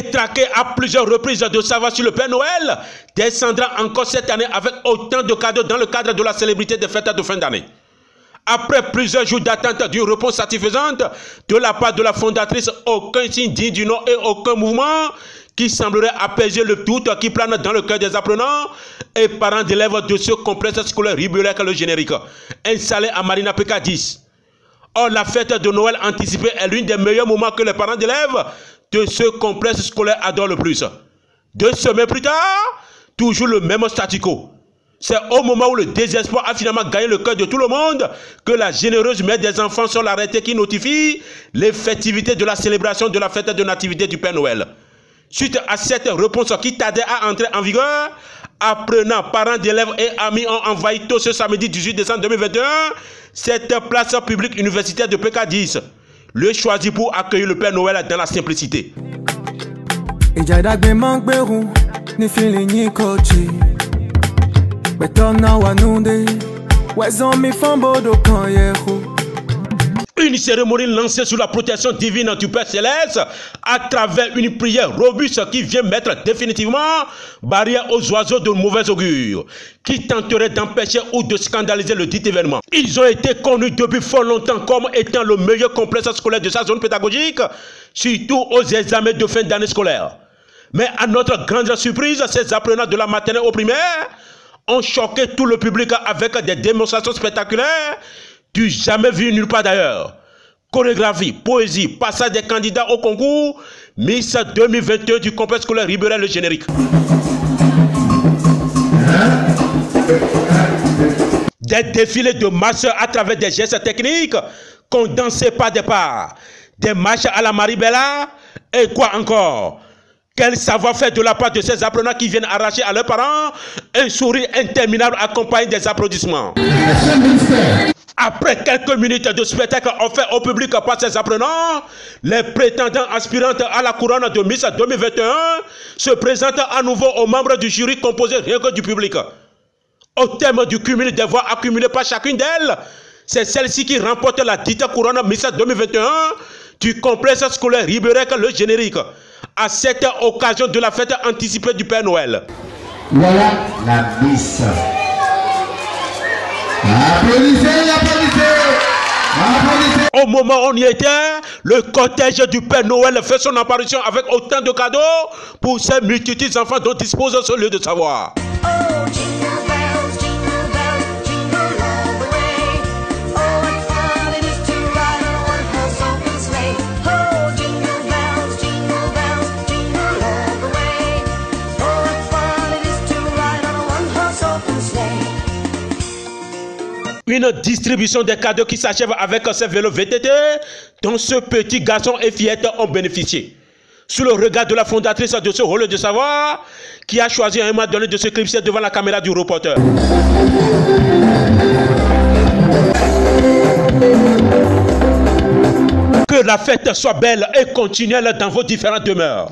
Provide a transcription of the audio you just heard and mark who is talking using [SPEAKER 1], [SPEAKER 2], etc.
[SPEAKER 1] détraqué à plusieurs reprises de savoir si le Père Noël descendra encore cette année avec autant de cadeaux dans le cadre de la célébrité des fêtes de fin d'année. Après plusieurs jours d'attente d'une réponse satisfaisante de la part de la fondatrice, aucun signe digne du nom et aucun mouvement qui semblerait apaiser le doute qui plane dans le cœur des apprenants et parents d'élèves de ce complexe scolaire Ribeirec le Générique, installé à Marina PK 10. Or, la fête de Noël anticipée est l'un des meilleurs moments que les parents d'élèves de ce complexe scolaire adorent le plus. 2 semaines plus tard, toujours le même statu quo. C'est au moment où le désespoir a finalement gagné le cœur de tout le monde que la généreuse mère des enfants sur l'arrêté qui notifie l'effectivité de la célébration de la fête de nativité du Père Noël. Suite à cette réponse qui tardait à entrer en vigueur, apprenants, parents d'élèves et amis ont envahi tôt ce samedi 18 décembre 2021 cette place publique universitaire de PK 10, le choisi pour accueillir le Père Noël dans la simplicité. Une cérémonie lancée sous la protection divine du Père Céleste à travers une prière robuste qui vient mettre définitivement barrière aux oiseaux de mauvais augure qui tenteraient d'empêcher ou de scandaliser le dit événement. Ils ont été connus depuis fort longtemps comme étant le meilleur complexe scolaire de sa zone pédagogique, surtout aux examens de fin d'année scolaire. Mais à notre grande surprise, ces apprenants de la maternelle au primaire ont choqué tout le public avec des démonstrations spectaculaires du jamais vu nulle part d'ailleurs. Chorégraphie, poésie, passage des candidats au concours Miss 2021 du complexe scolaire Ribeirec le Générique. Des défilés de marches à travers des gestes techniques condensés par des pas. Des marches à la Maribella et quoi encore? Quel savoir-faire de la part de ces apprenants qui viennent arracher à leurs parents un sourire interminable accompagné des applaudissements. Après quelques minutes de spectacle offert au public par ces apprenants, les prétendants aspirantes à la couronne de Miss 2021 se présentent à nouveau aux membres du jury composé rien que du public. Au terme du cumul des voix accumulées par chacune d'elles, c'est celle-ci qui remporte la dite couronne Miss 2021 du complexe scolaire Ribeirec le Générique, à cette occasion de la fête anticipée du Père Noël.
[SPEAKER 2] Voilà la Miss. Applaudissez, applaudissez, applaudissez.
[SPEAKER 1] Au moment où on y était, le cortège du Père Noël fait son apparition avec autant de cadeaux pour ces multitudes d'enfants dont dispose ce lieu de savoir. Une distribution des cadeaux qui s'achève avec ces vélos VTT dont ce petit garçon et fillette ont bénéficié. Sous le regard de la fondatrice de ce rôle de savoir, qui a choisi à un moment donné de se clipser devant la caméra du reporter. Que la fête soit belle et continuelle dans vos différentes demeures.